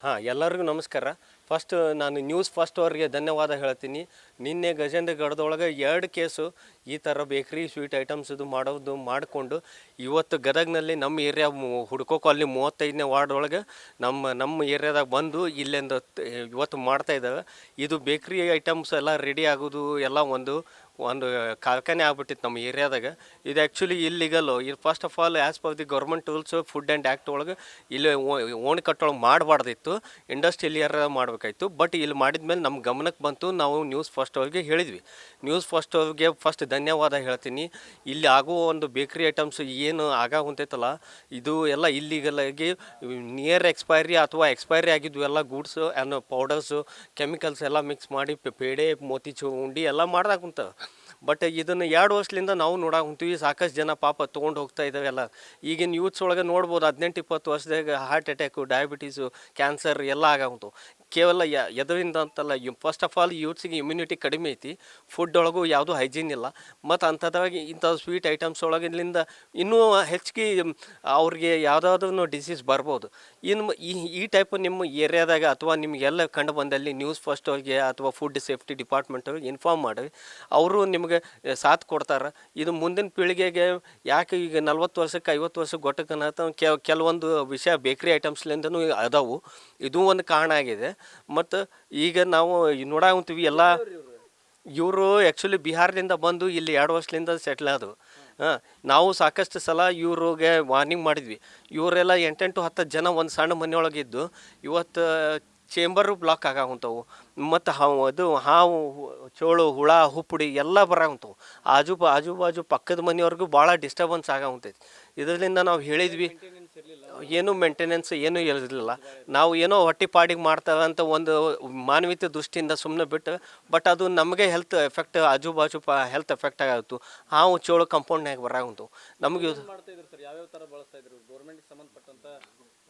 ಎಲ್ಲರಿಗೂ ನಮಸ್ಕಾರ. ಫಸ್ಟ್ ನಾನು ನ್ಯೂಸ್ ಫಸ್ಟ್ ಅವ್ರಿಗೆ ಧನ್ಯವಾದ ಹೇಳ್ತೀನಿ. ನಿನ್ನೆ ಗಜೇಂದ್ರಗಢದೊಳಗೆ 2 ಕೇಸು ಈ ಥರ ಬೇಕ್ರಿ ಸ್ವೀಟ್ ಐಟಮ್ಸ್ ಇದು ಮಾಡೋದು ಮಾಡಿಕೊಂಡು ಇವತ್ತು ಗದಗ್ನಲ್ಲಿ ನಮ್ಮ ಏರಿಯಾ ಹುಡ್ಕೋ ಕಾಲನಿ 35ನೇ ವಾರ್ಡ್ ಒಳಗೆ ನಮ್ಮ ಏರಿಯಾದಾಗ ಬಂದು ಇಲ್ಲಿಂದ ಇವತ್ತು ಮಾಡ್ತಾ ಇದ್ದಾವೆ. ಇದು ಬೇಕ್ರಿ ಐಟಮ್ಸ್ ಎಲ್ಲ ರೆಡಿ ಆಗೋದು ಎಲ್ಲ ಒಂದು ಒಂದು ಕಾರ್ಖಾನೆ ಆಗ್ಬಿಟ್ಟಿತ್ತು ನಮ್ಮ ಏರಿಯಾದಾಗ. ಇದು ಆ್ಯಕ್ಚುಲಿ ಇಲ್ಲಿಗಲ್ಲು. ಇದು first of all as per the government rules food and act ಒಳಗೆ ಇಲ್ಲಿ ಓಣಿ ಕಟ್ಟೊಳಗೆ ಮಾಡಬಾರ್ದಿತ್ತು, ಇಂಡಸ್ಟ್ರಿಯಲ್ ಏರಿಯಾ ಮಾಡಬೇಕಾಯ್ತು. ಬಟ್ ಇಲ್ಲಿ ಮಾಡಿದ್ಮೇಲೆ ನಮ್ಮ ಗಮನಕ್ಕೆ ಬಂತು. ನಾವು ನ್ಯೂಸ್ ಫಸ್ಟ್ ಅವ್ರಿಗೆ ಹೇಳಿದ್ವಿ. ನ್ಯೂಸ್ ಫಸ್ಟ್ ಅವ್ರಿಗೆ ಫಸ್ಟ್ ಧನ್ಯವಾದ ಹೇಳ್ತೀನಿ. ಇಲ್ಲಿ ಆಗುವ ಒಂದು ಬೇಕ್ರಿ ಐಟಮ್ಸ್ ಏನು ಹೊಂತೈತಲ್ಲ, ಇದು ಎಲ್ಲ ಇಲ್ಲಿಗಲಾಗಿ ನಿಯರ್ ಎಕ್ಸ್ಪೈರಿ ಅಥವಾ ಎಕ್ಸ್ಪೈರಿ ಆಗಿದ್ವು ಎಲ್ಲ ಗೂಡ್ಸು ಆ್ಯಂಡ್ ಪೌಡರ್ಸು ಕೆಮಿಕಲ್ಸ್ ಎಲ್ಲ ಮಿಕ್ಸ್ ಮಾಡಿ ಪೇಡೆ ಮೋತಿಚೂರ್ ಉಂಡಿ ಎಲ್ಲ ಮಾಡ್ದಾಗ ಕುಂತ. ಬಟ್ ಇದನ್ನು 2 ವರ್ಷದಿಂದ ನಾವು ನೋಡಕ್ಕೆ ಹೊಂತೀವಿ. ಸಾಕಷ್ಟು ಜನ ಪಾಪ ತೊಗೊಂಡು ಹೋಗ್ತಾ ಇದ್ದಾವೆಲ್ಲ. ಈಗಿನ ಯೂತ್ಸ್ ಒಳಗೆ ನೋಡ್ಬೋದು 18-20 ವರ್ಷದಾಗ ಹಾರ್ಟ್ ಅಟ್ಯಾಕು, ಡಯಾಬಿಟೀಸು, ಕ್ಯಾನ್ಸರ್ ಎಲ್ಲ ಆಗವಂತು. ಕೇವಲ ಎದರಿಂದ ಅಂತಲ್ಲ, ಫಸ್ಟ್ ಆಫ್ ಆಲ್ ಯೂತ್ಸಿಗೆ ಇಮ್ಯುನಿಟಿ ಕಡಿಮೆ ಐತಿ. ಫುಡ್ ಒಳಗೂ ಯಾವುದೂ ಹೈಜೀನ್ ಇಲ್ಲ. ಮತ್ತು ಅಂಥದ್ರಾಗಿ ಇಂಥ ಸ್ವೀಟ್ ಐಟಮ್ಸ್ ಒಳಗಿಂದ ಇನ್ನೂ ಹೆಚ್ಚಿಗೆ ಅವ್ರಿಗೆ ಯಾವುದಾದ್ರೂ ಡಿಸೀಸ್ ಬರ್ಬೋದು. ಇನ್ನು ಈ ಟೈಪ್ ನಿಮ್ಮ ಏರಿಯಾದಾಗ ಅಥವಾ ನಿಮಗೆಲ್ಲ ಕಂಡು ಬಂದಲ್ಲಿ ನ್ಯೂಸ್ ಫಸ್ಟ್ ಅವ್ರಿಗೆ ಅಥವಾ ಫುಡ್ ಸೇಫ್ಟಿ ಡಿಪಾರ್ಟ್ಮೆಂಟ್ ಅವ್ರಿಗೆ ಇನ್ಫಾರ್ಮ್ ಮಾಡಿ. ಅವರು ನಿಮಗೆ ಸಾಥ್ ಕೊಡ್ತಾರೆ. ಇದು ಮುಂದಿನ ಪೀಳಿಗೆಗೆ ಯಾಕೆ ಈಗ 40 ವರ್ಷಕ್ಕೆ 50 ವರ್ಷಕ್ಕೆ ಗೊಟ್ಟಕ್ಕನ್ನತ್ತ ಕೆಲವೊಂದು ವಿಷಯ ಬೇಕ್ರಿ ಐಟಮ್ಸ್ಲಿಂದನೂ ಅದಾವು. ಇದು ಒಂದು ಕಾರಣ ಆಗಿದೆ. ಮತ್ತು ಈಗ ನಾವು ನೋಡಾಕಂತೀವಿ ಎಲ್ಲ ಇವರು ಆ್ಯಕ್ಚುಲಿ ಬಿಹಾರದಿಂದ ಬಂದು ಇಲ್ಲಿ 2 ವರ್ಷದಿಂದ ಸೆಟ್ಲ್ ಆದವು. ನಾವು ಸಾಕಷ್ಟು ಸಲ ಇವ್ರಿಗೆ ವಾರ್ನಿಂಗ್ ಮಾಡಿದ್ವಿ. ಇವರೆಲ್ಲ 8-10 ಜನ ಒಂದು ಸಣ್ಣ ಮನೆಯೊಳಗಿದ್ದು ಇವತ್ತು ಚೇಂಬರು ಬ್ಲಾಕ್ ಆಗಾವಂಥವು. ಮತ್ತು ಹಾವು ಚೋಳು ಹುಳ ಹುಪ್ಪುಡಿ ಎಲ್ಲ ಬರಾವಂಥವು. ಆಜು ಬಾಜು ಪಕ್ಕದ ಮನೆಯವ್ರಿಗೂ ಭಾಳ ಡಿಸ್ಟರ್ಬೆನ್ಸ್ ಆಗಾವಂತೈತಿ. ಇದರಿಂದ ನಾವು ಹೇಳಿದ್ವಿ, ಏನೂ ಮೇಂಟೆನೆನ್ಸ್ ಏನೂ ಇರಲಿಲ್ಲ. ನಾವು ಏನೋ ಹೊಟ್ಟಿಪಾಡಿಗೆ ಮಾಡ್ತೇವೆ ಅಂತ ಒಂದು ಮಾನವೀಯತೆ ದೃಷ್ಟಿಯಿಂದ ಸುಮ್ಮನೆ ಬಿಟ್ಟು, ಬಟ್ ಅದು ನಮಗೆ ಹೆಲ್ತ್ ಎಫೆಕ್ಟ್, ಆಜು ಬಾಜು ಹೆಲ್ತ್ ಎಫೆಕ್ಟ್ ಆಗಾಯ್ತು. ಹಾವು ಚೋಳು ಕಂಪೌಂಡ್ನಾಗ ಬರಾವಂಥವು. ನಮಗೆ